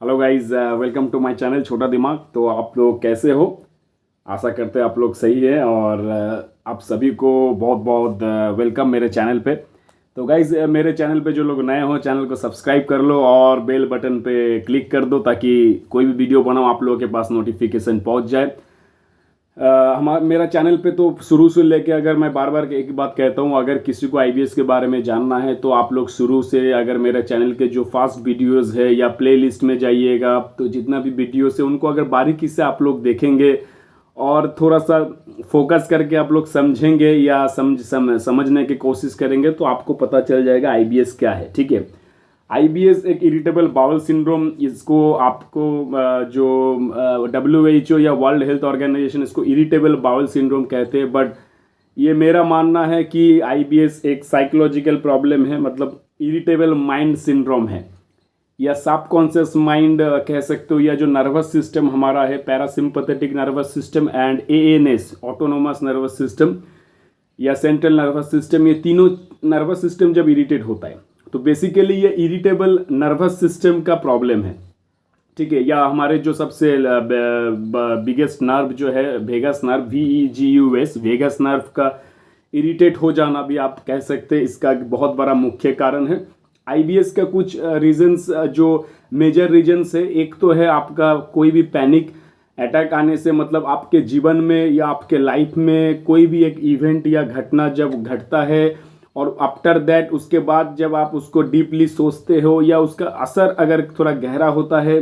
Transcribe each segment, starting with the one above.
Hello guys, welcome to my channel छोटा दिमाग। तो आप लोग कैसे हो? आशा करते हैं आप लोग सही है और आप सभी को बहुत बहुत वेलकम मेरे चैनल पे। तो गाइस, मेरे चैनल पे जो लोग नए हो चैनल को सब्सक्राइब कर लो और बेल बटन पे क्लिक कर दो ताकि कोई भी वीडियो बनाओ आप लोगों के पास नोटिफिकेशन पहुंच जाए। हमारा मेरा चैनल पे तो शुरू से लेके, अगर मैं बार बार एक बात कहता हूँ, अगर किसी को आईबीएस के बारे में जानना है तो आप लोग शुरू से अगर मेरे चैनल के जो फास्ट वीडियोस है या प्ले लिस्ट में जाइएगा तो जितना भी वीडियोस है उनको अगर बारीकी से आप लोग देखेंगे और थोड़ा सा फोकस करके आप लोग समझेंगे या समझने की कोशिश करेंगे तो आपको पता चल जाएगा आईबीएस क्या है। ठीक है, आईबीएस एक इरिटेबल बाउल सिंड्रोम, इसको आपको जो WHO या वर्ल्ड हेल्थ ऑर्गेनाइजेशन इसको इरिटेबल बाउल सिंड्रोम कहते हैं। बट ये मेरा मानना है कि आईबीएस एक साइकोलॉजिकल प्रॉब्लम है, मतलब इरिटेबल माइंड सिंड्रोम है या सब कॉन्शियस माइंड कह सकते हो, या जो नर्वस सिस्टम हमारा है, parasympathetic nervous system and ANS autonomous nervous system या सेंट्रल नर्वस सिस्टम, ये तीनों नर्वस सिस्टम जब इरिटेट होता है तो बेसिकली ये इरिटेबल नर्वस सिस्टम का प्रॉब्लम है। ठीक है, या हमारे जो सबसे बिगेस्ट नर्व जो है vagus nerve, VEGUS vagus nerve का इरिटेट हो जाना भी आप कह सकते हैं इसका बहुत बड़ा मुख्य कारण है। आईबीएस का कुछ रीजंस जो मेजर रीजंस है, एक तो है आपका कोई भी पैनिक अटैक आने से, मतलब आपके जीवन में या आपके लाइफ में कोई भी एक इवेंट या घटना जब घटता है और आफ्टर दैट उसके बाद जब आप उसको डीपली सोचते हो या उसका असर अगर थोड़ा गहरा होता है,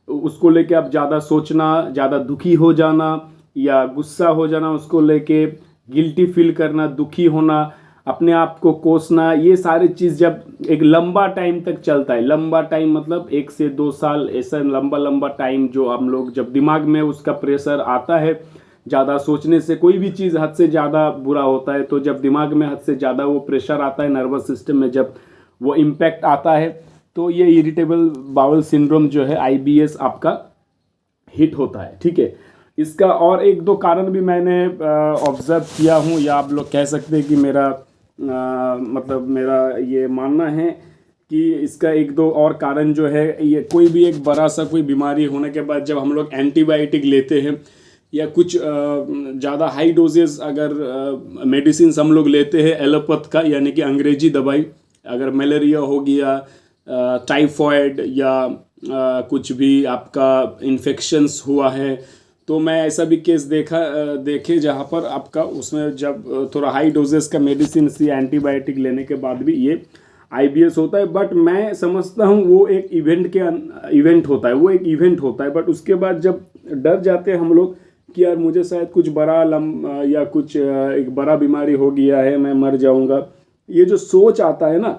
उसको लेके आप ज़्यादा सोचना, ज़्यादा दुखी हो जाना या गुस्सा हो जाना, उसको लेके गिल्टी फील करना, दुखी होना, अपने आप को कोसना, ये सारी चीज़ जब एक लंबा टाइम तक चलता है, लंबा टाइम मतलब 1 से 2 साल, ऐसा लंबा लंबा टाइम जो हम लोग जब दिमाग में उसका प्रेशर आता है, ज़्यादा सोचने से कोई भी चीज़ हद से ज़्यादा बुरा होता है, तो जब दिमाग में हद से ज़्यादा वो प्रेशर आता है, नर्वस सिस्टम में जब वो इम्पैक्ट आता है तो ये इरिटेबल बाउल सिंड्रोम जो है आईबीएस आपका हिट होता है। ठीक है, इसका और एक दो कारण भी मैंने ऑब्जर्व किया हूँ, या आप लोग कह सकते हैं कि मेरा मतलब मेरा ये मानना है कि इसका एक दो और कारण जो है, ये कोई भी एक बड़ा सा कोई बीमारी होने के बाद जब हम लोग एंटीबायोटिक लेते हैं या कुछ ज़्यादा हाई डोजेस अगर मेडिसिन हम लोग लेते हैं एलोपैथ का, यानी कि अंग्रेजी दवाई, अगर मलेरिया हो गया, टाइफॉइड या कुछ भी आपका इन्फेक्शंस हुआ है, तो मैं ऐसा भी केस देखे जहाँ पर आपका उसमें जब थोड़ा हाई डोजेस का मेडिसिन या एंटीबायोटिक लेने के बाद भी ये आईबीएस होता है। बट मैं समझता हूँ वो एक इवेंट होता है, वो एक इवेंट होता है। बट उसके बाद जब डर जाते हैं हम लोग कि यार मुझे शायद कुछ बड़ा या कुछ एक बड़ा बीमारी हो गया है, मैं मर जाऊंगा, ये जो सोच आता है ना,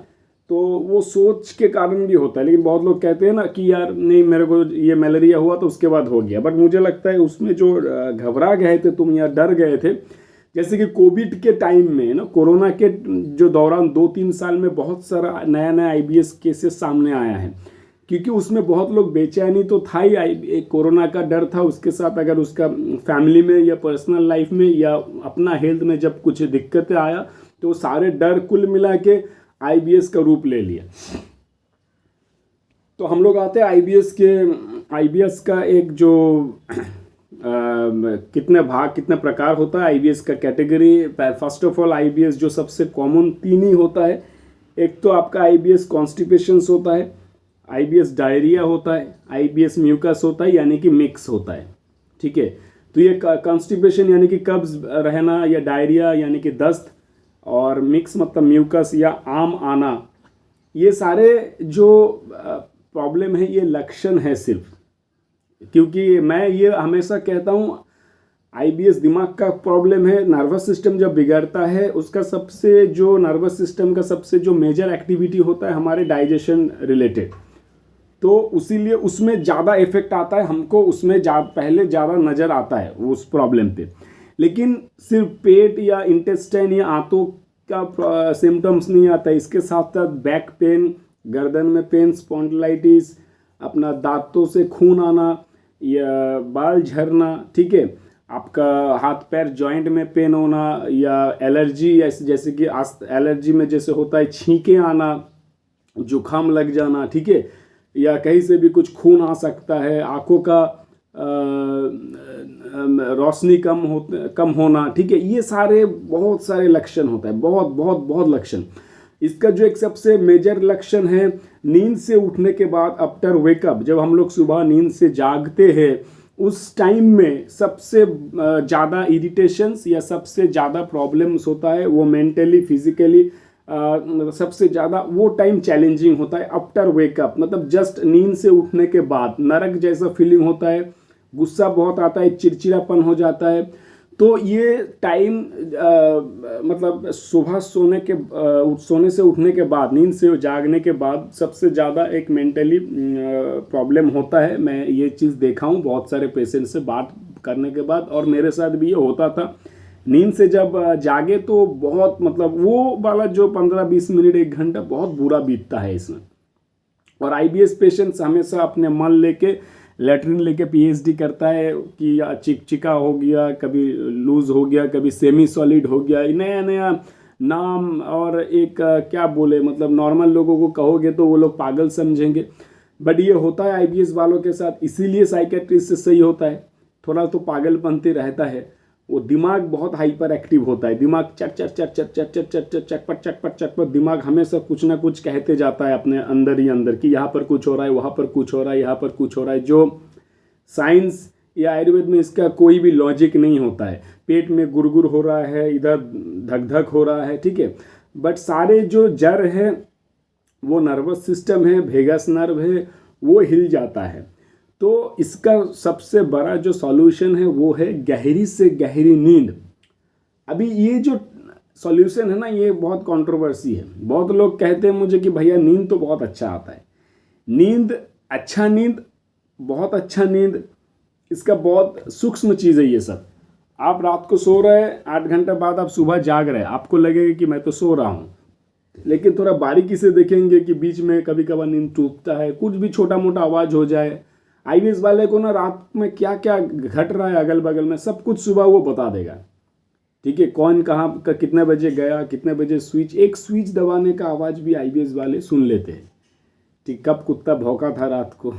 तो वो सोच के कारण भी होता है। लेकिन बहुत लोग कहते हैं ना कि यार नहीं, मेरे को ये मलेरिया हुआ तो उसके बाद हो गया। बट मुझे लगता है उसमें जो घबरा गए थे तुम या डर गए थे, जैसे कि कोविड के टाइम में ना, कोरोना के जो दौरान 2-3 साल में बहुत सारा नया नया आईबीएस केसेस सामने आया है, क्योंकि उसमें बहुत लोग बेचैनी तो था ही, एक कोरोना का डर था, उसके साथ अगर उसका फैमिली में या पर्सनल लाइफ में या अपना हेल्थ में जब कुछ दिक्कतें आया तो सारे डर कुल मिला के आईबीएस का रूप ले लिया। तो हम लोग आते हैं आईबीएस का एक जो कितने प्रकार होता है आईबीएस का category. First of all IBS जो सबसे कॉमन 3 ही होता है। एक तो आपका आईबीएस कॉन्स्टिपेशंस होता है, आईबीएस डायरिया होता है, आईबीएस म्यूकस होता है यानी कि मिक्स होता है। ठीक है, तो ये कॉन्स्टिपेशन यानी कि कब्ज रहना या डायरिया यानी कि दस्त, और मिक्स मतलब म्यूकस या आम आना, ये सारे जो प्रॉब्लम है ये लक्षण है सिर्फ। क्योंकि मैं ये हमेशा कहता हूँ आईबीएस दिमाग का प्रॉब्लम है, नर्वस सिस्टम जब बिगड़ता है उसका सबसे जो नर्वस सिस्टम का सबसे जो मेजर एक्टिविटी होता है हमारे डाइजेशन रिलेटेड, तो उसीलिए उसमें ज़्यादा इफेक्ट आता है हमको, उसमें पहले ज़्यादा नज़र आता है उस प्रॉब्लम पे। लेकिन सिर्फ पेट या इंटेस्टाइन या आंतों का सिम्टम्स नहीं आता है, इसके साथ साथ बैक पेन, गर्दन में पेन, स्पॉन्डिलाइटिस, अपना दांतों से खून आना या बाल झरना, ठीक है, आपका हाथ पैर जॉइंट में पेन होना, या एलर्जी, जैसे कि एलर्जी में जैसे होता है छींके आना, जुकाम लग जाना, ठीक है, या कहीं से भी कुछ खून आ सकता है, आंखों का रोशनी कम होना, ठीक है, ये सारे बहुत सारे लक्षण होता है, बहुत बहुत बहुत लक्षण। इसका जो एक सबसे मेजर लक्षण है, नींद से उठने के बाद आफ्टर वेकअप, जब हम लोग सुबह नींद से जागते हैं उस टाइम में सबसे ज़्यादा इरिटेशंस या सबसे ज़्यादा प्रॉब्लम्स होता है, वो मेंटली फिजिकली सबसे ज़्यादा वो टाइम चैलेंजिंग होता है आफ्टर वेकअप। मतलब जस्ट नींद से उठने के बाद नरक जैसा फीलिंग होता है, गुस्सा बहुत आता है, चिड़चिड़ापन हो जाता है। तो ये टाइम मतलब सुबह सोने से उठने के बाद, नींद से जागने के बाद सबसे ज़्यादा एक मेंटली प्रॉब्लम होता है। मैं ये चीज़ देखा हूँ बहुत सारे पेशेंट से बात करने के बाद, और मेरे साथ भी ये होता था। नींद से जब जागे तो बहुत मतलब वो वाला जो 15-20 मिनट 1 घंटा बहुत बुरा बीतता है इसमें। और आईबीएस पेशेंट्स हमेशा अपने मन लेके लेटरिन लेके पीएचडी करता है कि चिकचिका हो गया, कभी लूज हो गया, कभी सेमी सॉलिड हो गया, नया नया नाम। और एक क्या बोले, मतलब नॉर्मल लोगों को कहोगे तो वो लोग पागल समझेंगे, बट ये होता है आईबीएस वालों के साथ। इसीलिए साइकेट्रिस्ट से सही होता है, थोड़ा तो पागलपंती रहता है। वो दिमाग बहुत हाइपर एक्टिव होता है, दिमाग चट चट चट चट चट चट चट चट चटपट चटपट चटपट, दिमाग हमेशा कुछ ना कुछ कहते जाता है अपने अंदर ही अंदर कि यहाँ पर कुछ हो रहा है, वहाँ पर कुछ हो रहा है, यहाँ पर कुछ हो रहा है। जो साइंस या आयुर्वेद में इसका कोई भी लॉजिक नहीं होता है। पेट में गुड़गुड़ हो रहा है, इधर धक धक हो रहा है, ठीक है, बट सारे जो जड़ है, वो नर्वस सिस्टम है, वेगस नर्व है, वो हिल जाता है। तो इसका सबसे बड़ा जो सॉल्यूशन है वो है गहरी से गहरी नींद। अभी ये जो सॉल्यूशन है ना, ये बहुत कंट्रोवर्सी है। बहुत लोग कहते हैं मुझे कि भैया नींद तो बहुत अच्छा आता है, नींद बहुत अच्छा नींद, इसका बहुत सूक्ष्म चीज़ है ये सब। आप रात को सो रहे हैं, 8 घंटे बाद आप सुबह जाग रहे हैं, आपको लगेगा कि मैं तो सो रहा हूँ, लेकिन थोड़ा बारीकी से देखेंगे कि बीच में कभी कभार नींद टूटता है, कुछ भी छोटा मोटा आवाज़ हो जाए। आईबीएस वाले को ना रात में क्या क्या घट रहा है अगल बगल में सब कुछ सुबह वो बता देगा, ठीक है, कौन कहाँ का कितने बजे गया, कितने बजे एक स्विच दबाने का आवाज़ भी आईबीएस वाले सुन लेते हैं, ठीक, कब कुत्ता भौंका था रात को,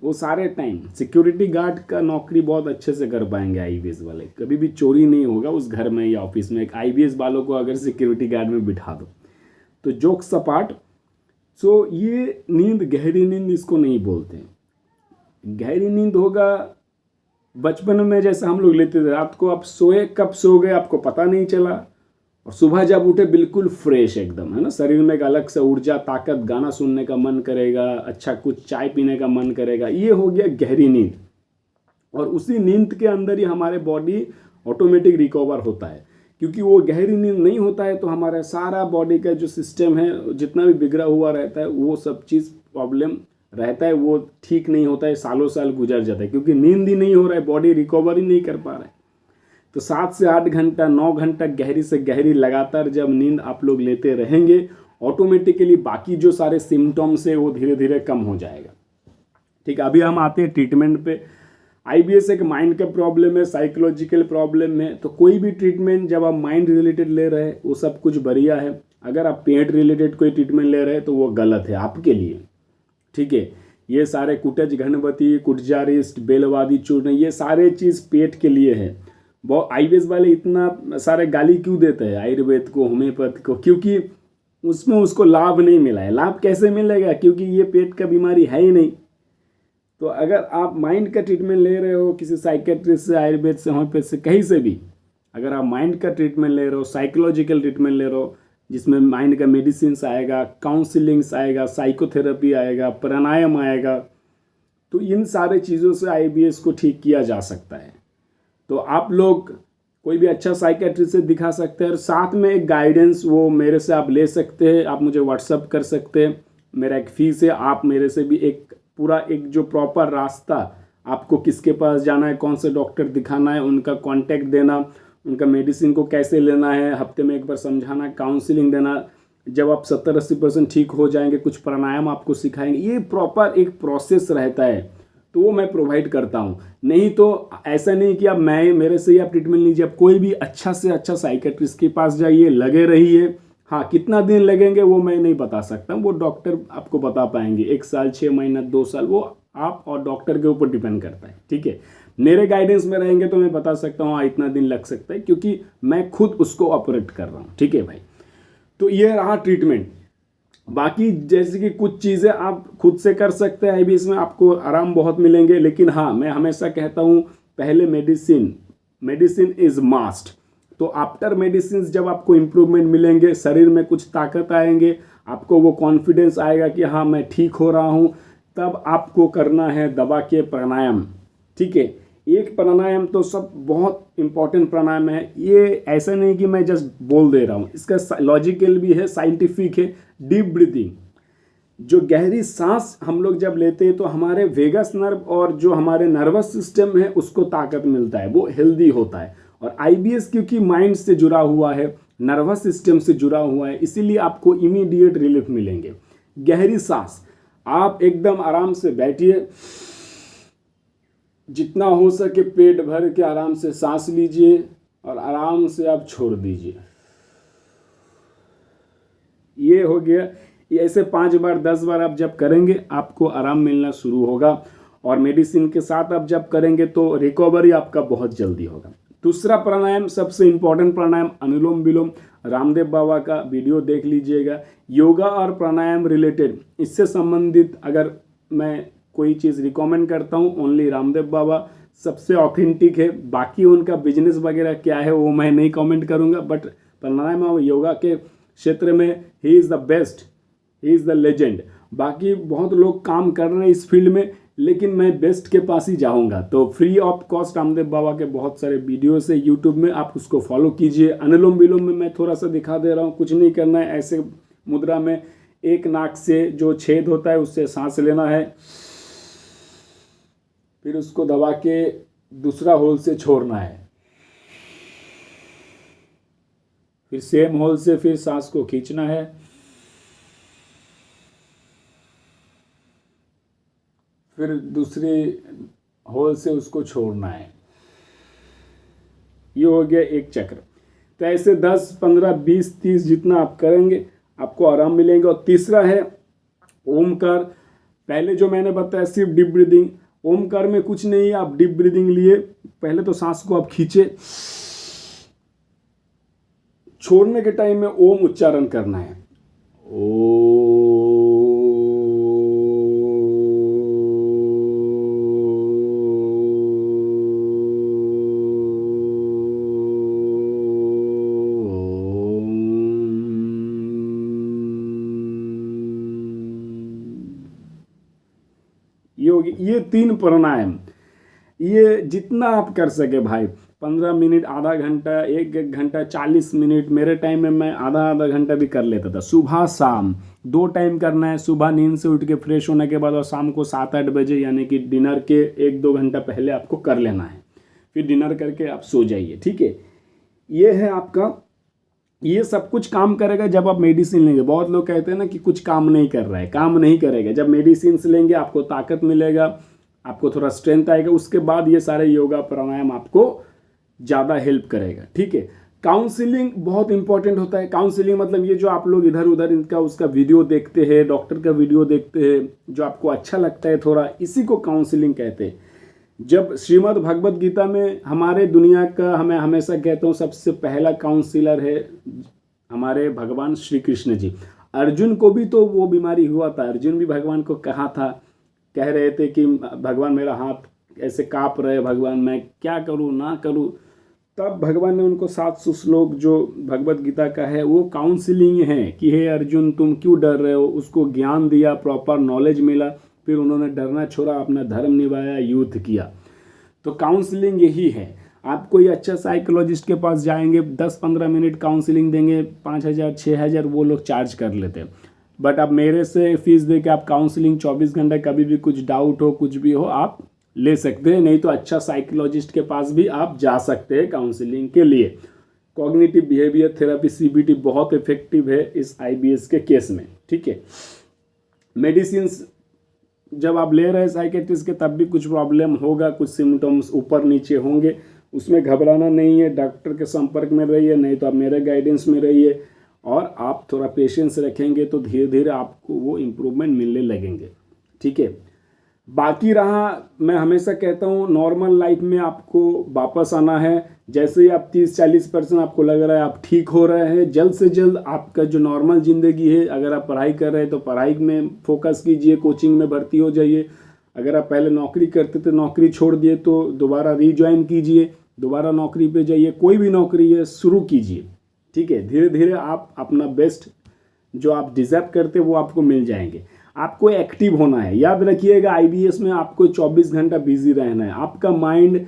वो सारे टाइम। सिक्योरिटी गार्ड का नौकरी बहुत अच्छे से कर पाएंगे आईबीएस वाले, कभी भी चोरी नहीं होगा उस घर में या ऑफिस में। एक आईबीएस वालों को अगर सिक्योरिटी गार्ड में बिठा दो तो जोक्स सपाट। सो ये नींद, गहरी नींद इसको नहीं बोलते हैं। गहरी नींद होगा बचपन में जैसा हम लोग लेते थे, रात को आप सोए कब सो गए आपको पता नहीं चला, और सुबह जब उठे बिल्कुल फ्रेश एकदम, है ना, शरीर में एक अलग से ऊर्जा, ताकत, गाना सुनने का मन करेगा, अच्छा कुछ चाय पीने का मन करेगा। ये हो गया गहरी नींद। और उसी नींद के अंदर ही हमारे बॉडी ऑटोमेटिक रिकवर होता है, क्योंकि वो गहरी नींद नहीं होता है तो हमारा सारा बॉडी का जो सिस्टम है जितना भी बिगड़ा हुआ रहता है वो सब चीज़ प्रॉब्लम रहता है, वो ठीक नहीं होता है, सालों साल गुजर जाता है, क्योंकि नींद ही नहीं हो रहा है, बॉडी रिकवर ही नहीं कर पा रहा है। तो 7 से 8 घंटा 9 घंटा गहरी से गहरी लगातार जब नींद आप लोग लेते रहेंगे, ऑटोमेटिकली बाकी जो सारे सिम्टम्स है वो धीरे धीरे कम हो जाएगा। ठीक है, अभी हम आते हैं ट्रीटमेंट पे। आईबीएस एक माइंड का प्रॉब्लम है, साइकोलॉजिकल प्रॉब्लम है, तो कोई भी ट्रीटमेंट जब आप माइंड रिलेटेड ले रहे हैं वो सब कुछ बढ़िया है। अगर आप पेट रिलेटेड कोई ट्रीटमेंट ले रहे हैं तो वो गलत है आपके लिए, ठीक है। ये सारे कुटज घनवती, कुटजारिस्ट, बेलवादी चूर्ण, ये सारे चीज़ पेट के लिए है। बहुत आईबीएस वाले इतना सारे गाली क्यों देते हैं आयुर्वेद को, होम्योपैथ को? क्योंकि उसमें उसको लाभ नहीं मिला है। लाभ कैसे मिलेगा? क्योंकि ये पेट का बीमारी है ही नहीं। तो अगर आप माइंड का ट्रीटमेंट ले रहे हो किसी साइकेट्रिस्ट से, आयुर्वेद से, होम्योपैथ से, कहीं से भी, अगर आप माइंड का ट्रीटमेंट ले रहे हो, साइकोलॉजिकल ट्रीटमेंट ले रहे हो, जिसमें माइंड का मेडिसिन आएगा, काउंसलिंग्स आएगा, साइकोथेरेपी आएगा, प्राणायाम आएगा, तो इन सारे चीज़ों से आईबीएस को ठीक किया जा सकता है। तो आप लोग कोई भी अच्छा साइकेट्रिस्ट से दिखा सकते हैं, और साथ में एक गाइडेंस वो मेरे से आप ले सकते हैं। आप मुझे व्हाट्सअप कर सकते हैं, मेरा एक फीस है। आप मेरे से भी एक पूरा एक जो प्रॉपर रास्ता, आपको किसके पास जाना है, कौन से डॉक्टर दिखाना है, उनका कांटेक्ट देना, उनका मेडिसिन को कैसे लेना है, हफ्ते में एक बार समझाना, काउंसलिंग देना। जब आप 70-80% ठीक हो जाएंगे, कुछ प्राणायाम आपको सिखाएंगे। ये प्रॉपर एक प्रोसेस रहता है, तो वो मैं प्रोवाइड करता हूँ। नहीं तो ऐसा नहीं कि आप मेरे से ही आप ट्रीटमेंट लीजिए। आप कोई भी अच्छा से अच्छा साइकेट्रिस्ट के पास जाइए, लगे रहिए, हाँ, कितना दिन लगेंगे वो मैं नहीं बता सकता, वो डॉक्टर आपको बता पाएंगे। 1 साल, 6 महीना, 2 साल, वो आप और डॉक्टर के ऊपर डिपेंड करता है, ठीक है। मेरे गाइडेंस में रहेंगे तो मैं बता सकता हूँ हाँ इतना दिन लग सकता है, क्योंकि मैं खुद उसको ऑपरेट कर रहा हूँ, ठीक है भाई। तो ये रहा ट्रीटमेंट। बाकी जैसे कि कुछ चीज़ें आप खुद से कर सकते हैं आईबीएस में, आपको आराम बहुत मिलेंगे। लेकिन हाँ, मैं हमेशा कहता हूँ पहले मेडिसिन इज मास्ट। तो आफ्टर मेडिसिन जब आपको इम्प्रूवमेंट मिलेंगे, शरीर में कुछ ताकत आएंगे, आपको वो कॉन्फिडेंस आएगा कि हाँ मैं ठीक हो रहा हूँ, तब आपको करना है दबा के प्राणायाम, ठीक है। एक प्राणायाम तो सब बहुत इंपॉर्टेंट प्राणायाम है, ये ऐसा नहीं कि मैं जस्ट बोल दे रहा हूँ, इसका लॉजिकल भी है, साइंटिफिक है। डीप ब्रीदिंग, जो गहरी सांस हम लोग जब लेते हैं तो हमारे वेगस नर्व और जो हमारे नर्वस सिस्टम है उसको ताकत मिलता है, वो हेल्दी होता है। और आईबीएस क्योंकि माइंड से जुड़ा हुआ है, नर्वस सिस्टम से जुड़ा हुआ है, इसीलिए आपको इमीडिएट रिलीफ मिलेंगे। गहरी सांस, आप एकदम आराम से बैठिए, जितना हो सके पेट भर के आराम से सांस लीजिए और आराम से आप छोड़ दीजिए। ये हो गया। ये ऐसे 5 बार 10 बार आप जब करेंगे आपको आराम मिलना शुरू होगा, और मेडिसिन के साथ आप जब करेंगे तो रिकवरी आपका बहुत जल्दी होगा। दूसरा प्राणायाम, सबसे इम्पोर्टेंट प्राणायाम, अनुलोम विलोम। रामदेव बाबा का वीडियो देख लीजिएगा। योगा और प्राणायाम रिलेटेड, इससे संबंधित अगर मैं कोई चीज़ रिकमेंड करता हूँ, ओनली रामदेव बाबा सबसे ऑथेंटिक है। बाकी उनका बिजनेस वगैरह क्या है वो मैं नहीं कमेंट करूँगा, बट प्राणायाम और योगा के क्षेत्र में he is the best, he is the legend. बाकी बहुत लोग काम कर रहे हैं इस फील्ड में, लेकिन मैं बेस्ट के पास ही जाऊंगा। तो free of cost Ramdev Baba के बहुत सारे वीडियोस है यूट्यूब में, आप उसको फॉलो कीजिए। अनुलोम विलोम में मैं थोड़ा सा दिखा दे रहा हूँ, कुछ नहीं करना है। ऐसे मुद्रा में एक नाक से जो छेद होता है उससे सांस लेना है, फिर उसको दबा के दूसरा होल से छोड़ना है, फिर सेम होल से फिर सांस को खींचना है, फिर दूसरी होल से उसको छोड़ना है। ये हो गया एक चक्र। तो ऐसे 10, 15, 20, 30 जितना आप करेंगे आपको आराम मिलेंगे। और तीसरा है ओमकार। पहले जो मैंने बताया सिर्फ डीप ब्रीदिंग, ओमकार में कुछ नहीं है। आप डीप ब्रीदिंग लिए, पहले तो सांस को आप खींचे, छोड़ने के टाइम में ओम उच्चारण करना है। ये 3 प्राणायाम, ये जितना आप कर सके भाई, 15 मिनट, आधा घंटा, एक घंटा, 40 मिनट। मेरे टाइम में मैं आधा घंटा भी कर लेता था। सुबह शाम 2 टाइम करना है। सुबह नींद से उठ के फ्रेश होने के बाद, और शाम को 7-8 बजे, यानी कि डिनर के 1-2 घंटा पहले आपको कर लेना है। फिर डिनर करके आप सो जाइए, ठीक है। ये है आपका, ये सब कुछ काम करेगा जब आप मेडिसिन लेंगे। बहुत लोग कहते हैं ना कि कुछ काम नहीं कर रहा है, काम नहीं करेगा। जब मेडिसिन लेंगे आपको ताकत मिलेगा, आपको थोड़ा स्ट्रेंथ आएगा, उसके बाद ये सारे योगा प्राणायाम आपको ज़्यादा हेल्प करेगा, ठीक है। काउंसलिंग बहुत इंपॉर्टेंट होता है। काउंसलिंग मतलब ये जो आप लोग इधर उधर इनका उसका वीडियो देखते हैं, डॉक्टर का वीडियो देखते हैं, जो आपको अच्छा लगता है थोड़ा, इसी को काउंसलिंग कहते हैं। जब श्रीमद् भगवत गीता में हमारे दुनिया का, हमें हमेशा कहता हूँ, सबसे पहला काउंसिलर है हमारे भगवान श्री कृष्ण जी। अर्जुन को भी तो वो बीमारी हुआ था। अर्जुन भी भगवान को कहा था, कह रहे थे कि भगवान मेरा हाथ ऐसे काँप रहे, भगवान मैं क्या करूँ ना करूँ। तब भगवान ने उनको 700 श्लोक जो भगवत गीता का है वो काउंसलिंग है कि हे अर्जुन तुम क्यों डर रहे हो। उसको ज्ञान दिया, प्रॉपर नॉलेज मिला, फिर उन्होंने डरना छोड़ा, अपना धर्म निभाया, युद्ध किया। तो काउंसलिंग यही है। आप कोई अच्छा साइकोलॉजिस्ट के पास जाएंगे, 10-15 मिनट काउंसलिंग देंगे, 5,000 6,000 वो लोग चार्ज कर लेते हैं। बट आप मेरे से फीस दे के आप काउंसलिंग 24 घंटे, कभी भी कुछ डाउट हो, कुछ भी हो, आप ले सकते हैं। नहीं तो अच्छा साइकोलॉजिस्ट के पास भी आप जा सकते हैं काउंसलिंग के लिए। कॉग्निटिव बिहेवियर थेरेपी CBT बहुत इफेक्टिव है इस IBS के केस में, ठीक है। मेडिसिन जब आप ले रहे हैं साइकेट्रिस्ट के, तब भी कुछ प्रॉब्लम होगा, कुछ सिम्टम्स ऊपर नीचे होंगे, उसमें घबराना नहीं है। डॉक्टर के संपर्क में रहिए, नहीं तो आप मेरे गाइडेंस में रहिए। और आप थोड़ा पेशेंस रखेंगे तो धीरे धीरे आपको वो इम्प्रूवमेंट मिलने लगेंगे। ठीक है। बाकी रहा, मैं हमेशा कहता हूँ नॉर्मल लाइफ में आपको वापस आना है। जैसे ही आप 30-40% आपको लग रहा है आप ठीक हो रहे हैं, जल्द से जल्द आपका जो नॉर्मल ज़िंदगी है, अगर आप पढ़ाई कर रहे हैं तो पढ़ाई में फोकस कीजिए, कोचिंग में भर्ती हो जाइए। अगर आप पहले नौकरी करते थे, नौकरी छोड़ दिए तो दोबारा रीज्वाइन कीजिए, दोबारा नौकरी पे जाइए, कोई भी नौकरी है शुरू कीजिए। ठीक है। धीरे धीरे आप अपना बेस्ट जो आप डिज़र्व करते वो आपको मिल जाएंगे। आपको एक्टिव होना है। याद रखिएगा आईबीएस में आपको 24 घंटा बिजी रहना है। आपका माइंड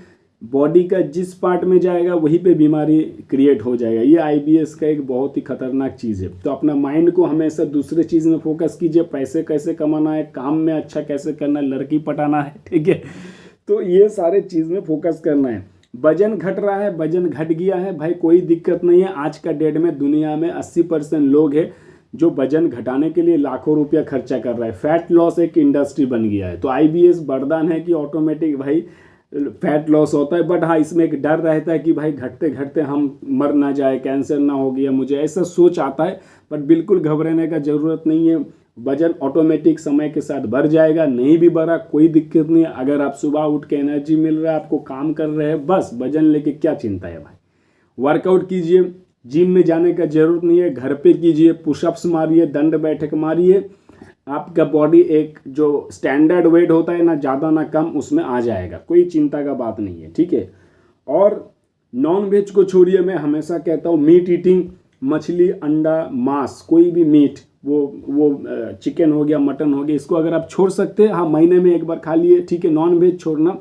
बॉडी का जिस पार्ट में जाएगा वहीं पे बीमारी क्रिएट हो जाएगा। ये आईबीएस का एक बहुत ही खतरनाक चीज़ है। तो अपना माइंड को हमेशा दूसरे चीज़ में फोकस कीजिए। पैसे कैसे कमाना है, काम में अच्छा कैसे करना है, लड़की पटाना है। ठीक है। तो ये सारे चीज़ में फोकस करना है। वजन घट रहा है, वजन घट गया है भाई, कोई दिक्कत नहीं है। आज का डेट में दुनिया में 80% लोग हैं जो वजन घटाने के लिए लाखों रुपया खर्चा कर रहा है। फैट लॉस एक इंडस्ट्री बन गया है। तो आईबीएस वरदान है कि ऑटोमेटिक भाई फैट लॉस होता है। बट हाँ, इसमें एक डर रहता है कि भाई घटते घटते हम मर ना जाए, कैंसर ना हो गया, मुझे ऐसा सोच आता है। बट बिल्कुल घबराने का ज़रूरत नहीं है। वजन ऑटोमेटिक समय के साथ बढ़ जाएगा। नहीं भी बढ़ा कोई दिक्कत नहीं है। अगर आप सुबह उठ के एनर्जी मिल रहा है, आपको काम कर रहे हैं, बस वजन लेके क्या चिंता है भाई। वर्कआउट कीजिए, जिम में जाने का जरूरत नहीं है, घर पे कीजिए, पुशअप्स मारिए, दंड बैठक मारिए। आपका बॉडी एक जो स्टैंडर्ड वेट होता है ना ज़्यादा ना कम, उसमें आ जाएगा। कोई चिंता का बात नहीं है। ठीक है। और नॉन वेज को छोड़िए। मैं हमेशा कहता हूँ मीट ईटिंग, मछली, अंडा, मांस, कोई भी मीट, वो चिकन हो गया, मटन हो गया, इसको अगर आप छोड़ सकते हैं, हाँ महीने में एक बार खा लिए, ठीक है। नॉन वेज छोड़ना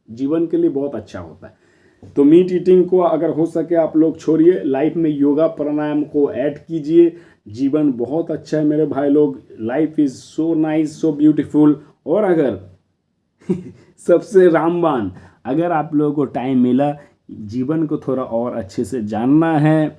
जीवन के लिए बहुत अच्छा होता है। तो मीट ईटिंग को अगर हो सके आप लोग छोड़िए। लाइफ में योगा प्राणायाम को ऐड कीजिए। जीवन बहुत अच्छा है मेरे भाई लोग। Life is so nice, so beautiful. और अगर सबसे रामबान, अगर आप लोगों को टाइम मिला, जीवन को थोड़ा और अच्छे से जानना है,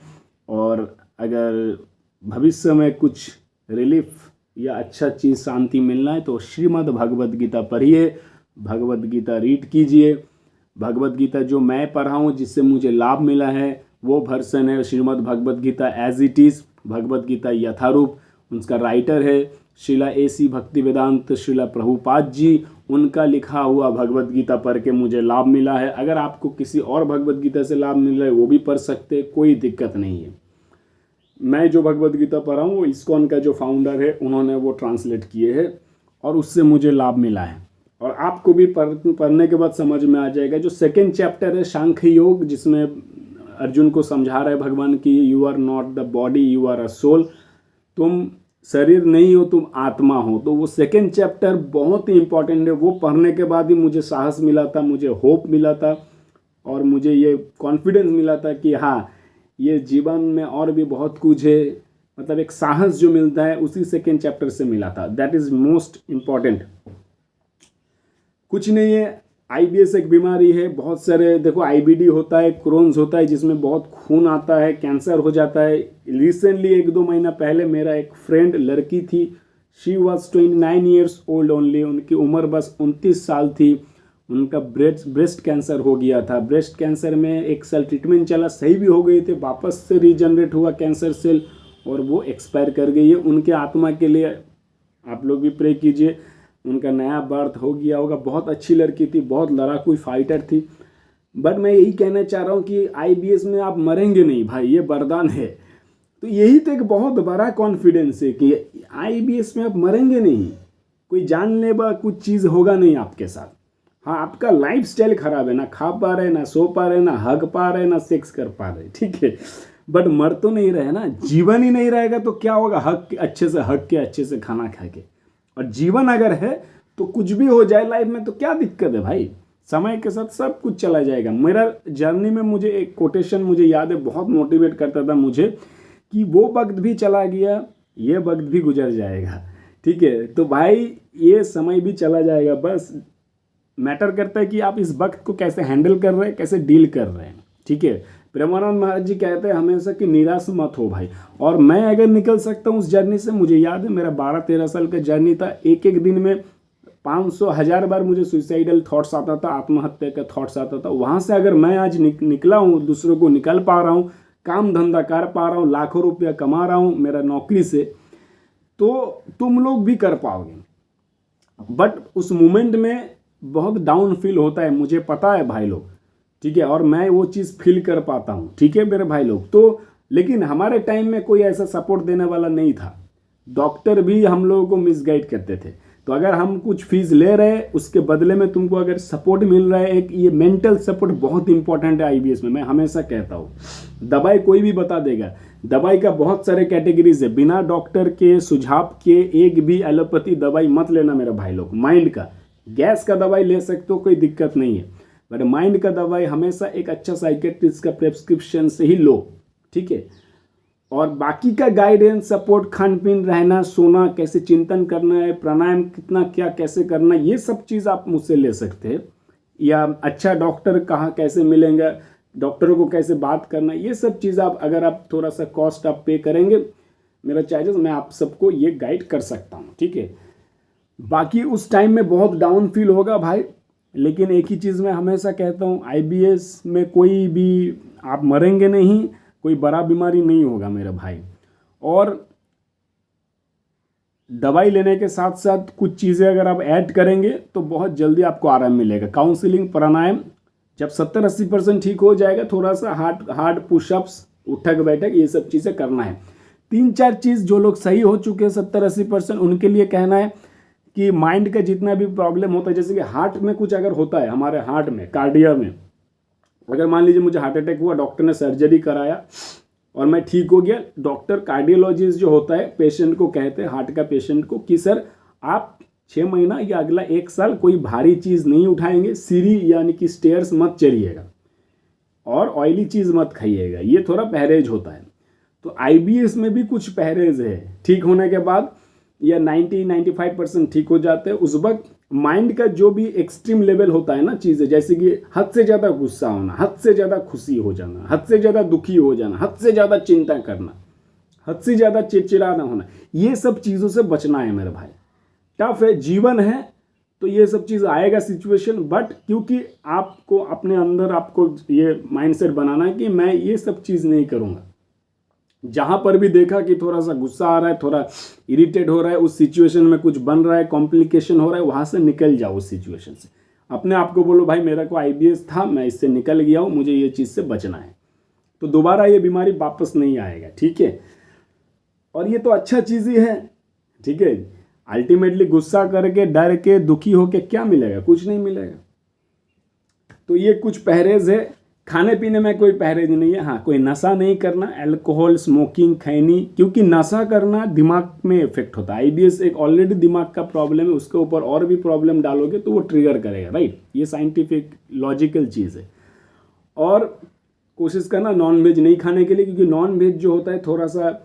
और अगर भविष्य में कुछ रिलीफ या अच्छा चीज़ शांति मिलना है, तो श्रीमद् भगवद गीता पढ़िए, भगवद गीता रीड कीजिए। भगवद गीता जो मैं पढ़ा हूँ, जिससे मुझे लाभ मिला है, वो वर्सन है Shrimad Bhagavad Gita as it is, Bhagavad Gita Yatharup. उसका राइटर है श्रीला AC भक्तिवेदांत श्रीला प्रभुपाद जी। उनका लिखा हुआ भगवद गीता पढ़ के मुझे लाभ मिला है। अगर आपको किसी और भगवद गीता से लाभ मिल रहा है वो भी पढ़ सकते, कोई दिक्कत नहीं है। मैं जो भगवद गीता पढ़ा हूँ, वो इस्कॉन का जो फाउंडर है उन्होंने वो ट्रांसलेट किए हैं, और उससे मुझे लाभ मिला है। और आपको भी पढ़ने के बाद समझ में आ जाएगा। जो सेकेंड चैप्टर है सांख्य योग, जिसमें अर्जुन को समझा रहा है भगवान की you are not the body, you are a soul. तुम शरीर नहीं हो, तुम आत्मा हो। तो वो सेकेंड चैप्टर बहुत ही इंपॉर्टेंट है। वो पढ़ने के बाद ही मुझे साहस मिला था, मुझे होप मिला था, और मुझे ये कॉन्फिडेंस मिला था कि हाँ, ये जीवन में और भी बहुत कुछ है। मतलब एक साहस जो मिलता है उसी सेकेंड चैप्टर से मिला था। That is most important. कुछ नहीं है। आईबीएस एक बीमारी है। बहुत सारे देखो, आईबीडी होता है, क्रोन्स होता है, जिसमें बहुत खून आता है, कैंसर हो जाता है। रिसेंटली 1-2 महीना पहले मेरा एक फ्रेंड, लड़की थी, she was 29 years old only. उनकी उम्र बस 29 साल थी। उनका ब्रेस्ट कैंसर हो गया था। ब्रेस्ट कैंसर में 1 साल ट्रीटमेंट चला, सही भी हो गई थी, वापस से रीजनरेट हुआ कैंसर सेल, और वो एक्सपायर कर गई है। उनके आत्मा के लिए आप लोग भी प्रे कीजिए, उनका नया बर्थ हो गया होगा। बहुत अच्छी लड़की थी, बहुत लड़ाकू फाइटर थी। बट मैं यही कहना चाह रहा हूँ कि आईबीएस में आप मरेंगे नहीं भाई, ये वरदान है। तो यही तो एक बहुत बड़ा कॉन्फिडेंस है कि आईबीएस में आप मरेंगे नहीं। कोई जानलेवा कुछ चीज़ होगा नहीं आपके साथ। हाँ, आपका लाइफ स्टाइल खराब है, ना खा पा रहे, ना सो पा रहे, ना हग पा रहे, ना सेक्स कर पा रहे, ठीक है। बट मर तो नहीं रहे ना। जीवन ही नहीं रहेगा तो क्या होगा? अच्छे से खाना खा के। और जीवन अगर है तो कुछ भी हो जाए लाइफ में तो क्या दिक्कत है भाई। समय के साथ सब कुछ चला जाएगा। मेरा जर्नी में मुझे एक कोटेशन मुझे याद है, बहुत मोटिवेट करता था मुझे, कि वो वक्त भी चला गया, ये वक्त भी गुजर जाएगा, ठीक है। तो भाई ये समय भी चला जाएगा, बस मैटर करता है कि आप इस वक्त को कैसे हैंडल कर रहे हैं, कैसे डील कर रहे हैं, ठीक है। प्रेमानंद महाराज जी कहते हैं हमेशा कि निराश मत हो भाई। और मैं अगर निकल सकता हूँ उस जर्नी से, मुझे याद है मेरा 12-13 साल का जर्नी था। एक दिन में 500-1000 बार मुझे सुसाइडल थॉट्स आता था, आत्महत्या का थॉट्स आता था। वहाँ से अगर मैं आज निकला हूँ, दूसरों को निकाल पा रहा हूँ, काम धंधा कर पा रहा हूँ, लाखों रुपया कमा रहा हूँ मेरा नौकरी से, तो तुम लोग भी कर पाओगे। बट उस मोमेंट में बहुत डाउन फील होता है, मुझे पता है भाई लोग, ठीक है, और मैं वो चीज़ फील कर पाता हूँ, ठीक है मेरे भाई लोग। तो लेकिन हमारे टाइम में कोई ऐसा सपोर्ट देने वाला नहीं था, डॉक्टर भी हम लोगों को मिसगाइड करते थे। तो अगर हम कुछ फीस ले रहे हैं, उसके बदले में तुमको अगर सपोर्ट मिल रहा है, एक ये मेंटल सपोर्ट बहुत इंपॉर्टेंट है आईबीएस में। मैं हमेशा कहता हूँ, दवाई कोई भी बता देगा, दवाई का बहुत सारे कैटेगरीज है, बिना डॉक्टर के सुझाव के एक भी एलोपैथी दवाई मत लेना मेरे भाई लोग। माइंड का, गैस का दवाई ले सकते हो, कोई दिक्कत नहीं है, बट माइंड का दवाई हमेशा एक अच्छा साइकेट्रिस्ट का प्रेस्क्रिप्शन से ही लो, ठीक है। और बाकी का गाइडेंस, सपोर्ट, खान पीन, रहना, सोना, कैसे चिंतन करना है, प्राणायाम कितना क्या कैसे करना है, ये सब चीज़ आप मुझसे ले सकते हैं। या अच्छा डॉक्टर कहाँ कैसे मिलेंगे, डॉक्टरों को कैसे बात करना, ये सब चीज़ आप अगर आप थोड़ा सा कॉस्ट आप पे करेंगे मेरा चार्जेस, मैं आप सबको ये गाइड कर सकता हूँ, ठीक है। बाकी उस टाइम में बहुत डाउन फील होगा भाई, लेकिन एक ही चीज़ मैं हमेशा कहता हूँ, आईबीएस में कोई भी आप मरेंगे नहीं, कोई बड़ा बीमारी नहीं होगा मेरे भाई। और दवाई लेने के साथ साथ कुछ चीज़ें अगर आप ऐड करेंगे तो बहुत जल्दी आपको आराम मिलेगा। काउंसलिंग, प्राणायाम, जब 70-80% ठीक हो जाएगा, थोड़ा सा हार्ड पुशअप्स, उठक बैठक, ये सब चीज़ें करना है। 3-4 चीज़ जो लोग सही हो चुके हैं 70-80%, उनके लिए कहना है कि माइंड का जितना भी प्रॉब्लम होता है, जैसे कि हार्ट में कुछ अगर होता है, हमारे हार्ट में, कार्डिया में, अगर मान लीजिए मुझे हार्ट अटैक हुआ, डॉक्टर ने सर्जरी कराया और मैं ठीक हो गया, डॉक्टर कार्डियोलॉजिस्ट जो होता है पेशेंट को कहते हैं, हार्ट का पेशेंट को, कि सर आप 6 महीना या अगला 1 साल कोई भारी चीज़ नहीं उठाएंगे, सीढ़ी यानी कि स्टेयर्स मत चढ़िएगा और ऑयली चीज़ मत खाइएगा, ये थोड़ा परहेज होता है। तो आईबीएस में भी कुछ परहेज है, ठीक होने के बाद या 90-95% ठीक हो जाते हैं। उस वक्त माइंड का जो भी एक्सट्रीम लेवल होता है ना चीज़ें, जैसे कि हद से ज़्यादा गुस्सा होना, हद से ज़्यादा खुशी हो जाना, हद से ज़्यादा दुखी हो जाना, हद से ज़्यादा चिंता करना, हद से ज़्यादा चिड़चिड़ाना होना, ये सब चीज़ों से बचना है मेरे भाई। टफ है, जीवन है, तो ये सब चीज़ आएगा सिचुएशन, बट क्योंकि आपको अपने अंदर आपको ये माइंडसेट बनाना है कि मैं ये सब चीज़ नहीं करूँगा। जहाँ पर भी देखा कि थोड़ा सा गुस्सा आ रहा है, थोड़ा इरिटेट हो रहा है, उस सिचुएशन में कुछ बन रहा है, कॉम्प्लिकेशन हो रहा है, वहाँ से निकल जाओ उस सिचुएशन से। अपने आप को बोलो भाई मेरा को आईबीएस था, मैं इससे निकल गया हूँ, मुझे ये चीज़ से बचना है, तो दोबारा ये बीमारी वापस नहीं आएगा, ठीक है। और ये तो अच्छा चीज़ ही है, ठीक है। अल्टीमेटली गुस्सा करके, डर के, दुखी होके क्या मिलेगा, कुछ नहीं मिलेगा। तो ये कुछ परहेज है। खाने पीने में कोई परहेज नहीं है, हाँ कोई नशा नहीं करना, अल्कोहल, स्मोकिंग, खैनी, क्योंकि नशा करना दिमाग में इफेक्ट होता है। आईबीएस एक ऑलरेडी दिमाग का प्रॉब्लम है, उसके ऊपर और भी प्रॉब्लम डालोगे तो वो ट्रिगर करेगा, राइट। ये साइंटिफिक लॉजिकल चीज़ है। और कोशिश करना नॉन वेज नहीं खाने के लिए, क्योंकि नॉन वेज जो होता है थोड़ा सा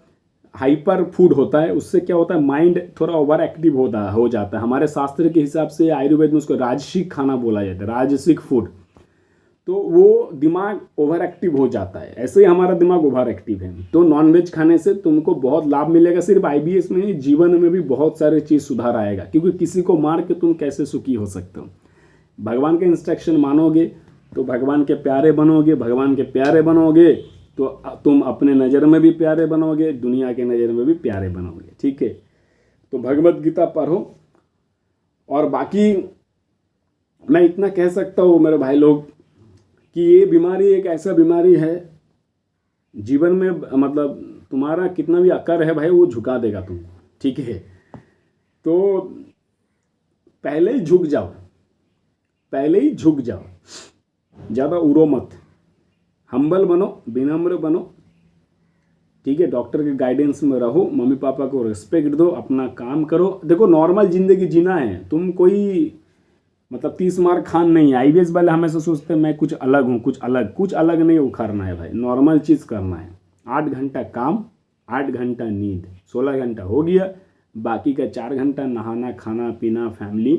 हाइपर फूड होता है, उससे क्या होता है माइंड थोड़ा ओवर एक्टिव हो जाता है। हमारे शास्त्र के हिसाब से आयुर्वेद में उसको राजसिक खाना बोला जाता है, राजसिक फूड, तो वो दिमाग ओवर एक्टिव हो जाता है। ऐसे ही हमारा दिमाग ओवर एक्टिव है, तो नॉनवेज खाने से तुमको बहुत लाभ मिलेगा। सिर्फ आईबीएस में नहीं, जीवन में भी बहुत सारे चीज़ सुधार आएगा, क्योंकि किसी को मार के तुम कैसे सुखी हो सकते हो। भगवान के इंस्ट्रक्शन मानोगे तो भगवान के प्यारे बनोगे, भगवान के प्यारे बनोगे तो तुम अपने नज़र में भी प्यारे बनोगे, दुनिया के नज़र में भी प्यारे बनोगे, ठीक है। तो भगवत गीता पढ़ो। और बाकी मैं इतना कह सकता हूँ मेरे भाई लोग कि ये बीमारी एक ऐसा बीमारी है, जीवन में मतलब तुम्हारा कितना भी अकर है भाई, वो झुका देगा तुमको, ठीक है। तो पहले ही झुक जाओ, पहले ही झुक जाओ, ज़्यादा उड़ो मत, हम्बल बनो, विनम्र बनो, ठीक है। डॉक्टर के गाइडेंस में रहो, मम्मी पापा को रिस्पेक्ट दो, अपना काम करो। देखो नॉर्मल ज़िंदगी जीना है, तुम कोई मतलब 30 मार खान नहीं है। आईबीएस वाले हमेशा सोचते हैं मैं कुछ अलग हूँ, कुछ अलग नहीं उखाड़ना है भाई, नॉर्मल चीज़ करना है। 8 घंटा काम, 8 घंटा नींद, 16 घंटा हो गया, बाकी का 4 घंटा नहाना, खाना पीना, फैमिली,